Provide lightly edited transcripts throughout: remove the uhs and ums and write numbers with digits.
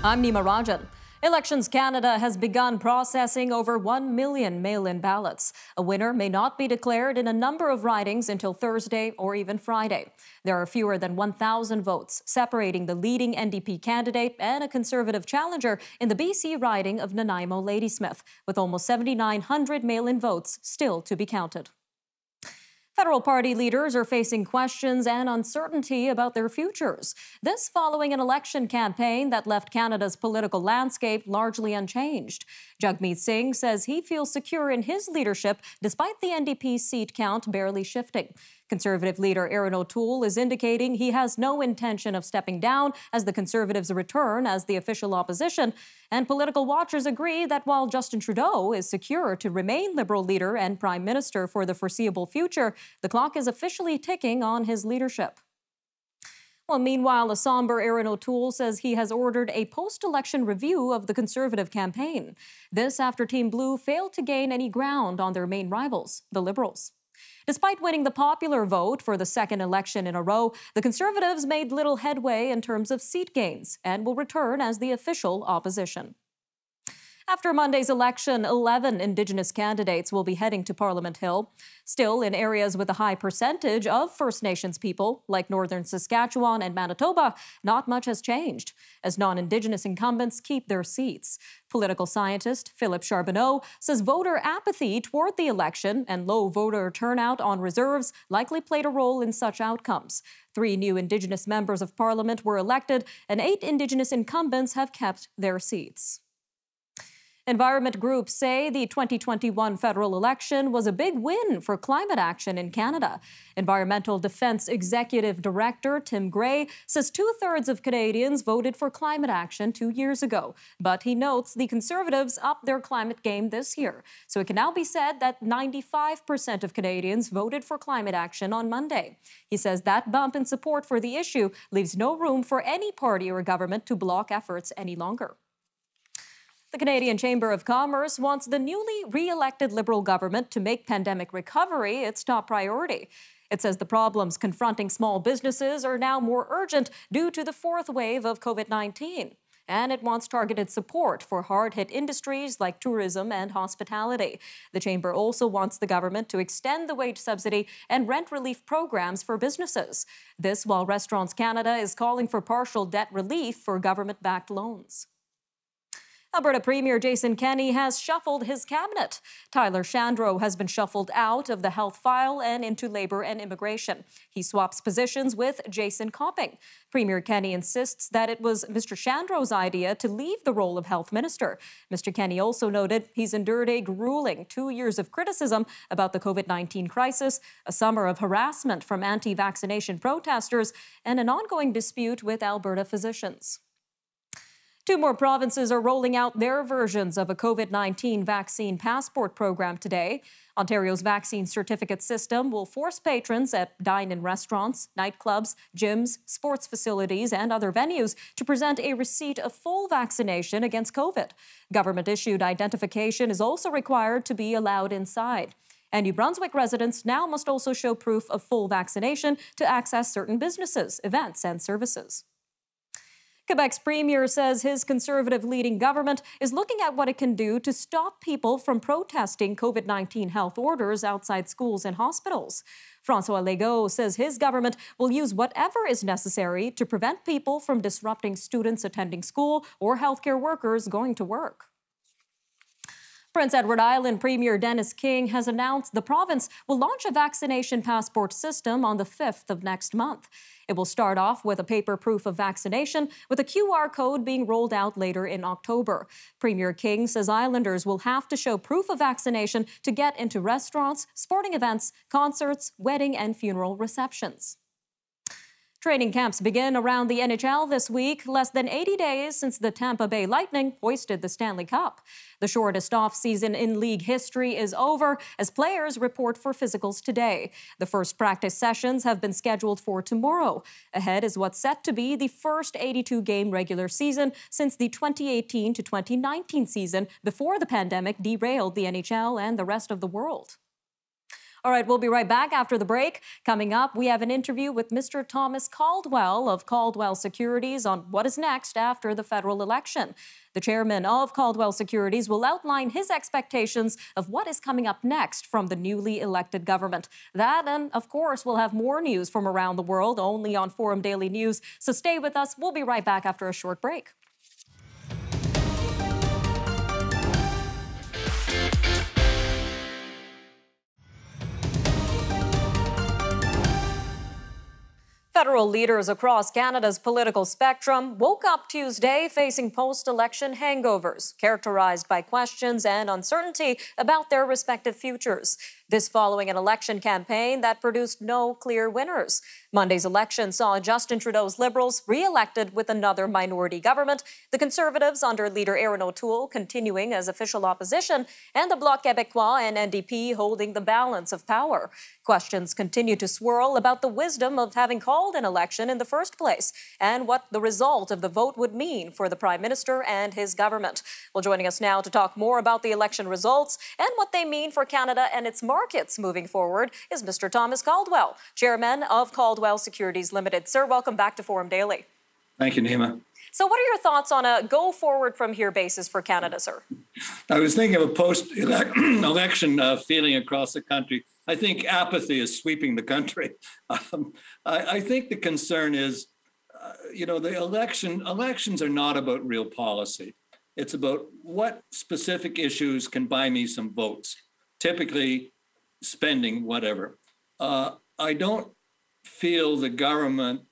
I'm Nima Rajan. Elections Canada has begun processing over 1 million mail-in ballots. A winner may not be declared in a number of ridings until Thursday or even Friday. There are fewer than 1,000 votes separating the leading NDP candidate and a Conservative challenger in the BC riding of Nanaimo-Ladysmith, with almost 7,900 mail-in votes still to be counted. Federal party leaders are facing questions and uncertainty about their futures. This following an election campaign that left Canada's political landscape largely unchanged. Jagmeet Singh says he feels secure in his leadership despite the NDP seat count barely shifting. Conservative leader Erin O'Toole is indicating he has no intention of stepping down as the Conservatives return as the official opposition. And political watchers agree that while Justin Trudeau is secure to remain Liberal leader and Prime Minister for the foreseeable future, the clock is officially ticking on his leadership. Well, meanwhile, a somber Erin O'Toole says he has ordered a post-election review of the Conservative campaign. This after Team Blue failed to gain any ground on their main rivals, the Liberals. Despite winning the popular vote for the second election in a row, the Conservatives made little headway in terms of seat gains and will return as the official opposition. After Monday's election, 11 Indigenous candidates will be heading to Parliament Hill. Still, in areas with a high percentage of First Nations people, like northern Saskatchewan and Manitoba, not much has changed, as non-Indigenous incumbents keep their seats. Political scientist Philip Charbonneau says voter apathy toward the election and low voter turnout on reserves likely played a role in such outcomes. 3 new Indigenous members of Parliament were elected, and 8 Indigenous incumbents have kept their seats. Environment groups say the 2021 federal election was a big win for climate action in Canada. Environmental Defence Executive Director Tim Gray says 2/3 of Canadians voted for climate action 2 years ago. But he notes the Conservatives upped their climate game this year. So it can now be said that 95% of Canadians voted for climate action on Monday. He says that bump in support for the issue leaves no room for any party or government to block efforts any longer. The Canadian Chamber of Commerce wants the newly re-elected Liberal government to make pandemic recovery its top priority. It says the problems confronting small businesses are now more urgent due to the 4th wave of COVID-19. And it wants targeted support for hard-hit industries like tourism and hospitality. The Chamber also wants the government to extend the wage subsidy and rent relief programs for businesses. This while Restaurants Canada is calling for partial debt relief for government-backed loans. Alberta Premier Jason Kenney has shuffled his cabinet. Tyler Shandro has been shuffled out of the health file and into Labour and Immigration. He swaps positions with Jason Copping. Premier Kenney insists that it was Mr. Shandro's idea to leave the role of Health Minister. Mr. Kenney also noted he's endured a grueling 2 years of criticism about the COVID-19 crisis, a summer of harassment from anti-vaccination protesters, and an ongoing dispute with Alberta physicians. 2 more provinces are rolling out their versions of a COVID-19 vaccine passport program today. Ontario's vaccine certificate system will force patrons at dine-in restaurants, nightclubs, gyms, sports facilities, and other venues to present a receipt of full vaccination against COVID. Government-issued identification is also required to be allowed inside. And New Brunswick residents now must also show proof of full vaccination to access certain businesses, events, and services. Quebec's premier says his Conservative-leading government is looking at what it can do to stop people from protesting COVID-19 health orders outside schools and hospitals. François Legault says his government will use whatever is necessary to prevent people from disrupting students attending school or healthcare workers going to work. Prince Edward Island Premier Dennis King has announced the province will launch a vaccination passport system on the 5th of next month. It will start off with a paper proof of vaccination, with a QR code being rolled out later in October. Premier King says islanders will have to show proof of vaccination to get into restaurants, sporting events, concerts, wedding and funeral receptions. Training camps begin around the NHL this week, less than 80 days since the Tampa Bay Lightning hoisted the Stanley Cup. The shortest off-season in league history is over as players report for physicals today. The first practice sessions have been scheduled for tomorrow. Ahead is what's set to be the first 82-game regular season since the 2018 to 2019 season before the pandemic derailed the NHL and the rest of the world. All right, we'll be right back after the break. Coming up, we have an interview with Mr. Thomas Caldwell of Caldwell Securities on what is next after the federal election. The chairman of Caldwell Securities will outline his expectations of what is coming up next from the newly elected government. That, and of course, we'll have more news from around the world only on Forum Daily News. So stay with us. We'll be right back after a short break. Federal leaders across Canada's political spectrum woke up Tuesday facing post-election hangovers, characterized by questions and uncertainty about their respective futures. This following an election campaign that produced no clear winners. Monday's election saw Justin Trudeau's Liberals re-elected with another minority government, the Conservatives under leader Aaron O'Toole continuing as official opposition, and the Bloc Québécois and NDP holding the balance of power. Questions continue to swirl about the wisdom of having called an election in the first place and what the result of the vote would mean for the Prime Minister and his government. Well, joining us now to talk more about the election results and what they mean for Canada and its markets moving forward is Mr. Thomas Caldwell, chairman of Caldwell Securities Limited. Sir, welcome back to Forum Daily. Thank you, Nima. So what are your thoughts on a go forward from here basis for Canada, sir? I was thinking of a post-election feeling across the country. I think apathy is sweeping the country. I think the concern is, the elections are not about real policy. It's about what specific issues can buy me some votes, typically spending, whatever. I don't feel the government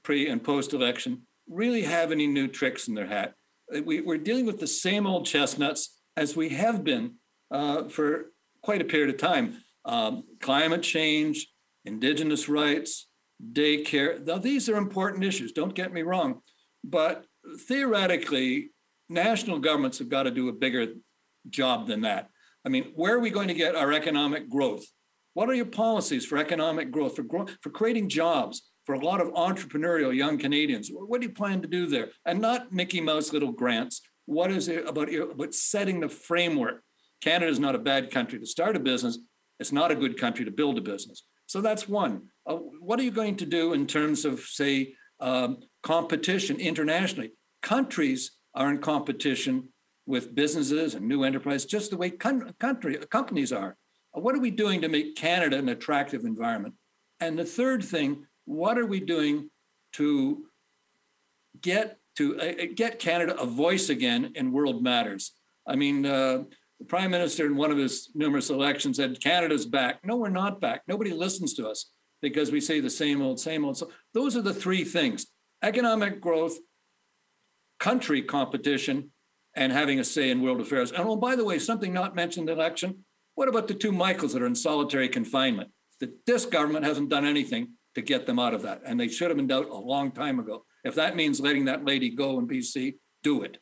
pre and post-election really have any new tricks in their hat. We're dealing with the same old chestnuts as we have been for quite a period of time. Climate change, Indigenous rights, daycare. Now, these are important issues, don't get me wrong. But theoretically, national governments have got to do a bigger job than that. I mean, where are we going to get our economic growth? What are your policies for economic growth, for creating jobs, for a lot of entrepreneurial young Canadians? What do you plan to do there? And not Mickey Mouse little grants. What is it about setting the framework? Canada is not a bad country to start a business. It's not a good country to build a business. So that's one. What are you going to do in terms of, say, competition internationally? Countries are in competition with businesses and new enterprise, just the way companies are. What are we doing to make Canada an attractive environment? And the third thing, what are we doing to get Canada a voice again in world matters? I mean, the Prime Minister in one of his numerous elections said, Canada's back. No, we're not back. Nobody listens to us because we say the same old, same old. So those are the three things: economic growth, country competition, and having a say in world affairs. And oh, by the way, something not mentioned in the election, what about the two Michaels that are in solitary confinement? This government hasn't done anything to get them out of that. And they should have been out a long time ago. If that means letting that lady go in BC, do it.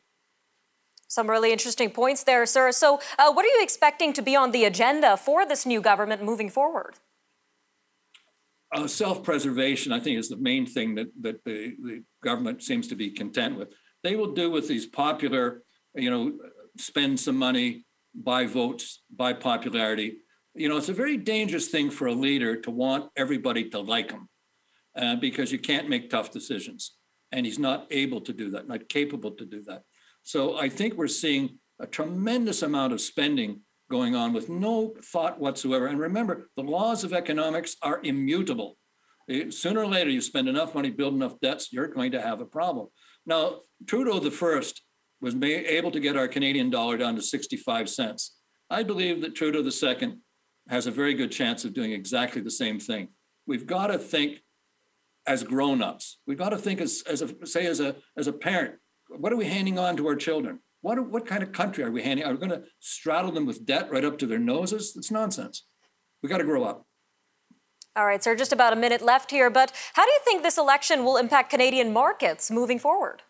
Some really interesting points there, sir. So what are you expecting to be on the agenda for this new government moving forward? Self-preservation, I think, is the main thing that the government seems to be content with. They will do with these popular, spend some money, buy votes, buy popularity. It's a very dangerous thing for a leader to want everybody to like him because you can't make tough decisions. And he's not able to do that, not capable to do that. So I think we're seeing a tremendous amount of spending going on with no thought whatsoever. And remember, the laws of economics are immutable. Sooner or later, you spend enough money, build enough debts, you're going to have a problem. Now, Trudeau the first was able to get our Canadian dollar down to 65 cents. I believe that Trudeau the second has a very good chance of doing exactly the same thing. We've got to think as grown-ups. We've got to think as a parent. What are we handing on to our children? What kind of country are we handing? Are we going to straddle them with debt right up to their noses? It's nonsense. We got to grow up. All right, sir, just about a minute left here, but how do you think this election will impact Canadian markets moving forward?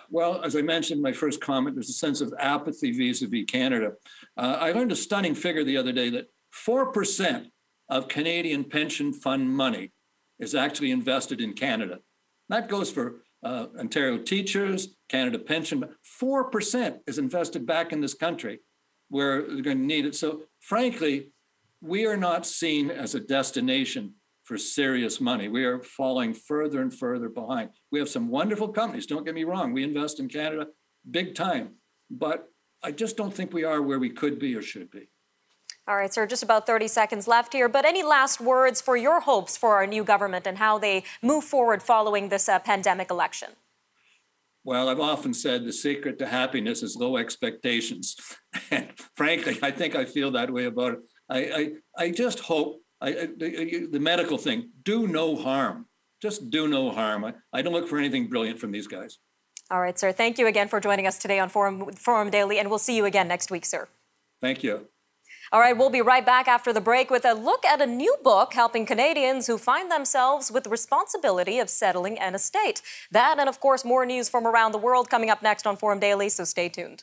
Well, as I mentioned in my first comment, there's a sense of apathy vis-a-vis Canada. I learned a stunning figure the other day that 4% of Canadian pension fund money is actually invested in Canada. That goes for Ontario teachers, Canada pension, but 4% is invested back in this country. where they're going to need it. So frankly, we are not seen as a destination for serious money. We are falling further and further behind. We have some wonderful companies, don't get me wrong. We invest in Canada big time, but I just don't think we are where we could be or should be. All right, sir, just about 30 seconds left here, but any last words for your hopes for our new government and how they move forward following this pandemic election? Well, I've often said the secret to happiness is low expectations. And frankly, I think I feel that way about it. I just hope, the medical thing, do no harm. Just do no harm. I don't look for anything brilliant from these guys. All right, sir. Thank you again for joining us today on Forum Daily, and we'll see you again next week, sir. Thank you. All right, we'll be right back after the break with a look at a new book helping Canadians who find themselves with the responsibility of settling an estate. That and, of course, more news from around the world coming up next on Forum Daily, so stay tuned.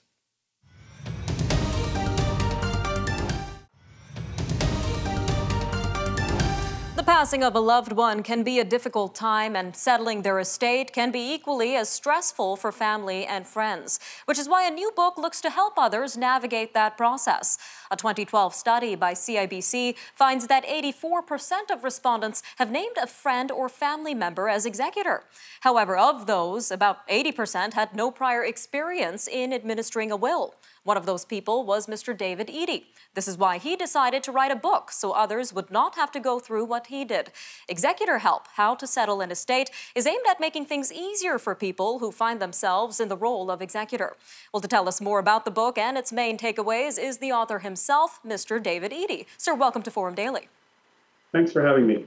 The passing of a loved one can be a difficult time, and settling their estate can be equally as stressful for family and friends, which is why a new book looks to help others navigate that process. A 2012 study by CIBC finds that 84% of respondents have named a friend or family member as executor. However, of those, about 80% had no prior experience in administering a will. One of those people was Mr. David Eadie. This is why he decided to write a book so others would not have to go through what he did. Executor Help: How to Settle an Estate is aimed at making things easier for people who find themselves in the role of executor. Well, to tell us more about the book and its main takeaways is the author himself, Mr. David Eadie. Sir, welcome to Forum Daily. Thanks for having me.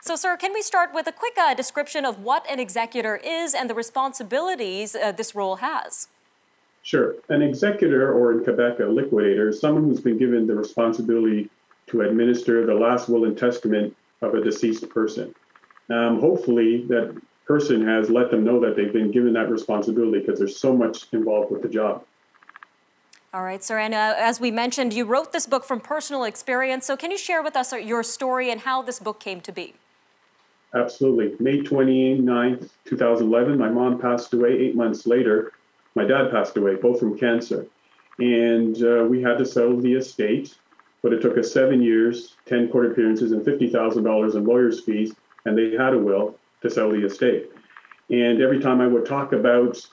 So, sir, can we start with a quick description of what an executor is and the responsibilities this role has? Sure. An executor, or in Quebec, a liquidator, is someone who's been given the responsibility to administer the last will and testament of a deceased person. Hopefully, that person has let them know that they've been given that responsibility, because there's so much involved with the job. All right, sir. And as we mentioned, you wrote this book from personal experience. So can you share with us your story and how this book came to be? Absolutely. May 29th, 2011, my mom passed away. 8 months later, my dad passed away, both from cancer. And we had to settle the estate, but it took us 7 years, 10 court appearances, and $50,000 in lawyers' fees, and they had a will to settle the estate. And every time I would talk about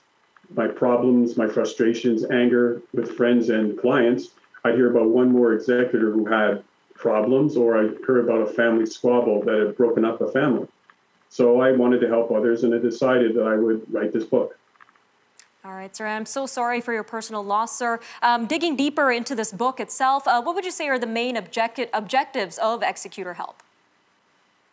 my problems, my frustrations, anger with friends and clients, I'd hear about one more executor who had problems, or I heard about a family squabble that had broken up a family. So I wanted to help others, and I decided that I would write this book. All right, sir. I'm so sorry for your personal loss, sir. Digging deeper into this book itself, what would you say are the main objectives of Executor Help?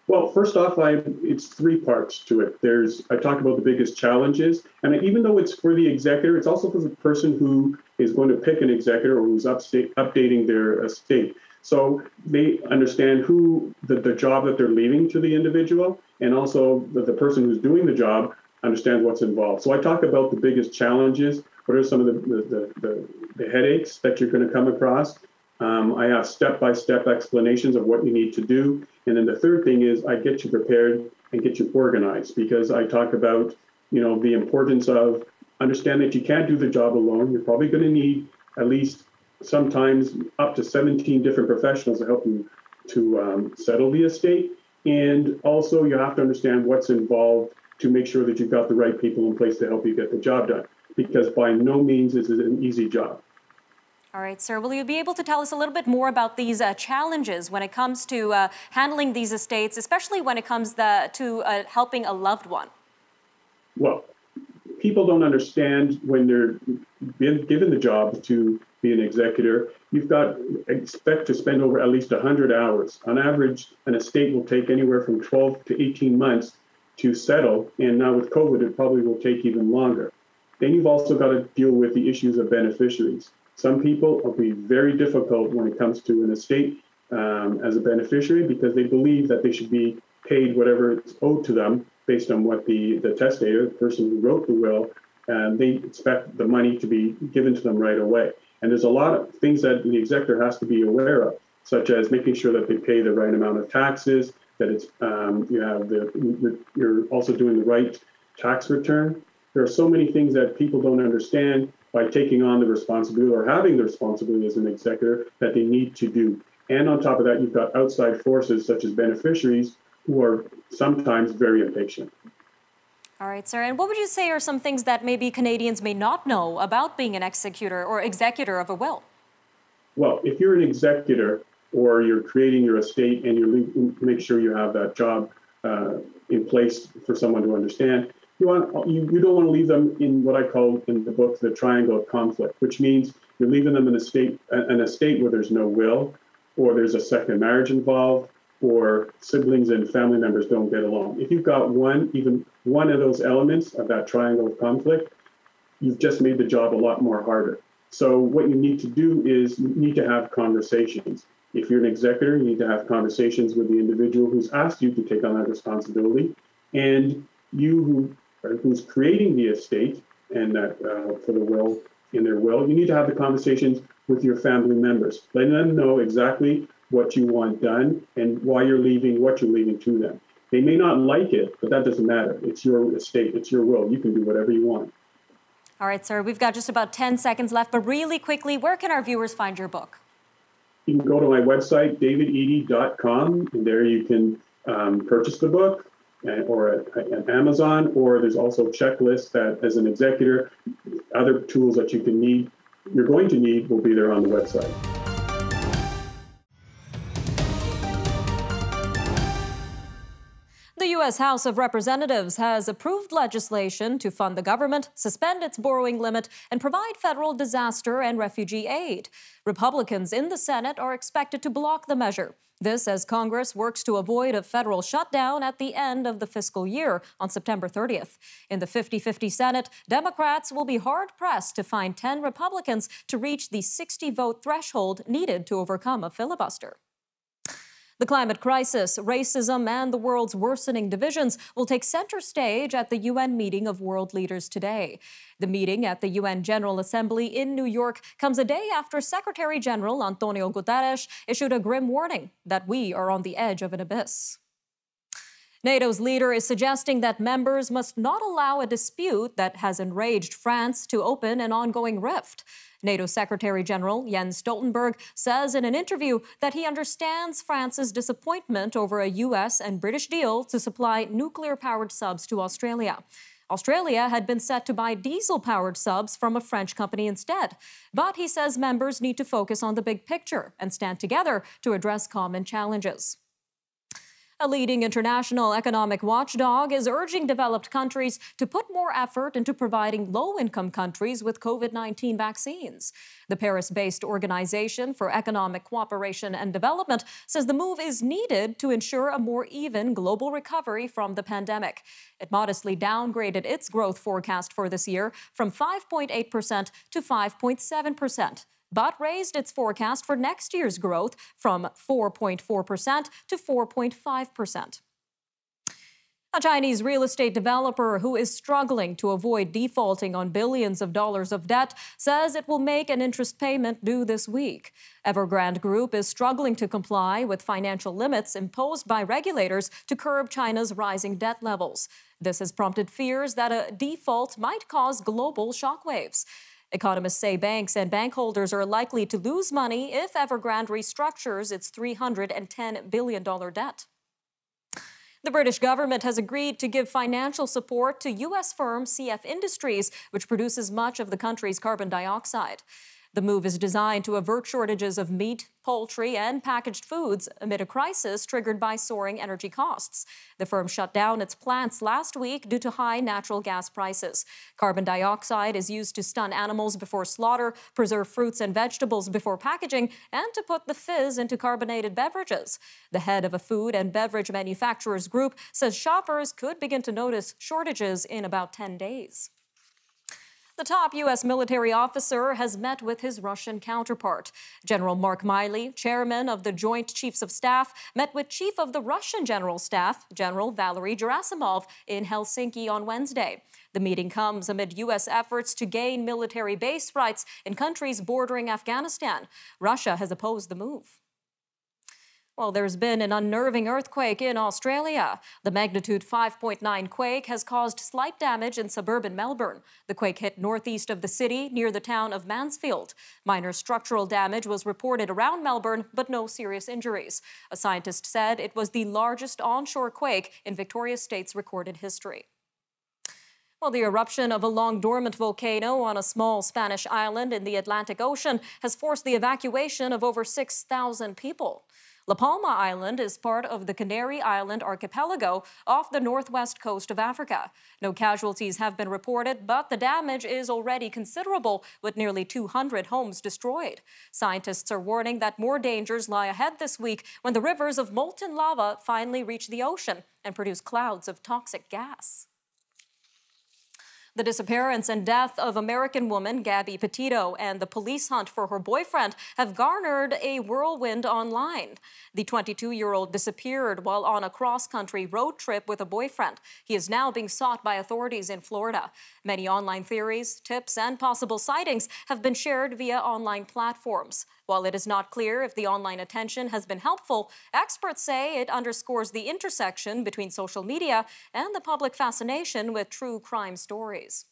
Well, first off, it's three parts to it. I talk about the biggest challenges, and even though it's for the executor, it's also for the person who is going to pick an executor or who's updating their estate. So they understand who the job that they're leaving to the individual, and also the person who's doing the job understands what's involved. So I talk about the biggest challenges. What are some of the headaches that you're going to come across? I have step-by-step explanations of what you need to do. And then the third thing is I get you prepared and get you organized, because I talk about, the importance of understand that you can't do the job alone. You're probably going to need at least sometimes up to 17 different professionals to help you to settle the estate. And also you have to understand what's involved to make sure that you've got the right people in place to help you get the job done, because by no means is it an easy job. All right, sir. Will you be able to tell us a little bit more about these challenges when it comes to handling these estates, especially when it comes to helping a loved one? Well, people don't understand when they're being given the job to be an executor, expect to spend over at least 100 hours. On average, an estate will take anywhere from 12 to 18 months to settle, and now with COVID, it probably will take even longer. Then you've also got to deal with the issues of beneficiaries. Some people will be very difficult when it comes to an estate as a beneficiary, because they believe that they should be paid whatever is owed to them based on what the testator, the person who wrote the will, they expect the money to be given to them right away. And there's a lot of things that the executor has to be aware of, such as making sure that they pay the right amount of taxes, that it's you're also doing the right tax return. There are so many things that people don't understand, by taking on the responsibility or having the responsibility as an executor that they need to do. And on top of that, you've got outside forces such as beneficiaries who are sometimes very impatient. All right, sir. And what would you say are some things that maybe Canadians may not know about being an executor or executor of a will? Well, if you're an executor or you're creating your estate and you make sure you have that job in place for someone to understand, you don't want to leave them in what I call in the book the triangle of conflict, which means you're leaving them in an estate where there's no will, or there's a second marriage involved, or siblings and family members don't get along. If you've got even one of those elements of that triangle of conflict, you've just made the job a lot more harder. So what you need to do is you need to have conversations. If you're an executor, you need to have conversations with the individual who's asked you to take on that responsibility, and who's creating the estate and that for the will, in their will, you need to have the conversations with your family members, letting them know exactly what you want done and why you're leaving, what you're leaving to them. They may not like it, but that doesn't matter. It's your estate, it's your will. You can do whatever you want. All right, sir, we've got just about 10 seconds left, but really quickly, where can our viewers find your book? You can go to my website, davidedey.com, and there you can purchase the book, or at Amazon, or there's also checklists that, as an executor, other tools that you're going to need will be there on the website. The U.S. House of Representatives has approved legislation to fund the government, suspend its borrowing limit, and provide federal disaster and refugee aid. Republicans in the Senate are expected to block the measure. This as Congress works to avoid a federal shutdown at the end of the fiscal year on September 30th. In the 50-50 Senate, Democrats will be hard-pressed to find 10 Republicans to reach the 60-vote threshold needed to overcome a filibuster. The climate crisis, racism, and the world's worsening divisions will take center stage at the UN meeting of world leaders today. The meeting at the UN General Assembly in New York comes a day after Secretary General Antonio Guterres issued a grim warning that we are on the edge of an abyss. NATO's leader is suggesting that members must not allow a dispute that has enraged France to open an ongoing rift. NATO Secretary General Jens Stoltenberg says in an interview that he understands France's disappointment over a U.S. and British deal to supply nuclear-powered subs to Australia. Australia had been set to buy diesel-powered subs from a French company instead. But he says members need to focus on the big picture and stand together to address common challenges. A leading international economic watchdog is urging developed countries to put more effort into providing low-income countries with COVID-19 vaccines. The Paris-based Organization for Economic Cooperation and Development says the move is needed to ensure a more even global recovery from the pandemic. It modestly downgraded its growth forecast for this year from 5.8% to 5.7%. but raised its forecast for next year's growth from 4.4% to 4.5%. A Chinese real estate developer who is struggling to avoid defaulting on billions of dollars of debt says it will make an interest payment due this week. Evergrande Group is struggling to comply with financial limits imposed by regulators to curb China's rising debt levels. This has prompted fears that a default might cause global shockwaves. Economists say banks and bank holders are likely to lose money if Evergrande restructures its $310 billion debt. The British government has agreed to give financial support to U.S. firm CF Industries, which produces much of the country's carbon dioxide. The move is designed to avert shortages of meat, poultry, and packaged foods amid a crisis triggered by soaring energy costs. The firm shut down its plants last week due to high natural gas prices. Carbon dioxide is used to stun animals before slaughter, preserve fruits and vegetables before packaging, and to put the fizz into carbonated beverages. The head of a food and beverage manufacturers group says shoppers could begin to notice shortages in about 10 days. The top U.S. military officer has met with his Russian counterpart. General Mark Milley, chairman of the Joint Chiefs of Staff, met with Chief of the Russian General Staff, General Valery Gerasimov, in Helsinki on Wednesday. The meeting comes amid U.S. efforts to gain military base rights in countries bordering Afghanistan. Russia has opposed the move. Well, there's been an unnerving earthquake in Australia. The magnitude 5.9 quake has caused slight damage in suburban Melbourne. The quake hit northeast of the city near the town of Mansfield. Minor structural damage was reported around Melbourne, but no serious injuries. A scientist said it was the largest onshore quake in Victoria State's recorded history. Well, the eruption of a long-dormant volcano on a small Spanish island in the Atlantic Ocean has forced the evacuation of over 6,000 people. La Palma Island is part of the Canary Island archipelago off the northwest coast of Africa. No casualties have been reported, but the damage is already considerable, with nearly 200 homes destroyed. Scientists are warning that more dangers lie ahead this week when the rivers of molten lava finally reach the ocean and produce clouds of toxic gas. The disappearance and death of American woman Gabby Petito and the police hunt for her boyfriend have garnered a whirlwind online. The 22-year-old disappeared while on a cross-country road trip with a boyfriend. He is now being sought by authorities in Florida. Many online theories, tips, and possible sightings have been shared via online platforms. While it is not clear if the online attention has been helpful, experts say it underscores the intersection between social media and the public fascination with true crime stories.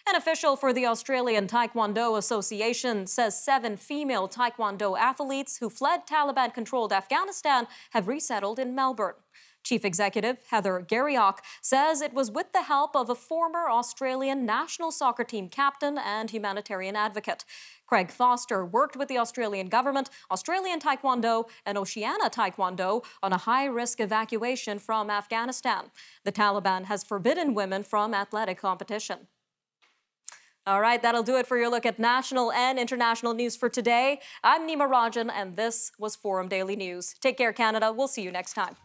An official for the Australian Taekwondo Association says 7 female Taekwondo athletes who fled Taliban-controlled Afghanistan have resettled in Melbourne. Chief Executive Heather Garriock says it was with the help of a former Australian national soccer team captain and humanitarian advocate. Craig Foster worked with the Australian government, Australian Taekwondo, and Oceania Taekwondo on a high-risk evacuation from Afghanistan. The Taliban has forbidden women from athletic competition. All right, that'll do it for your look at national and international news for today. I'm Nima Rajan, and this was Forum Daily News. Take care, Canada. We'll see you next time.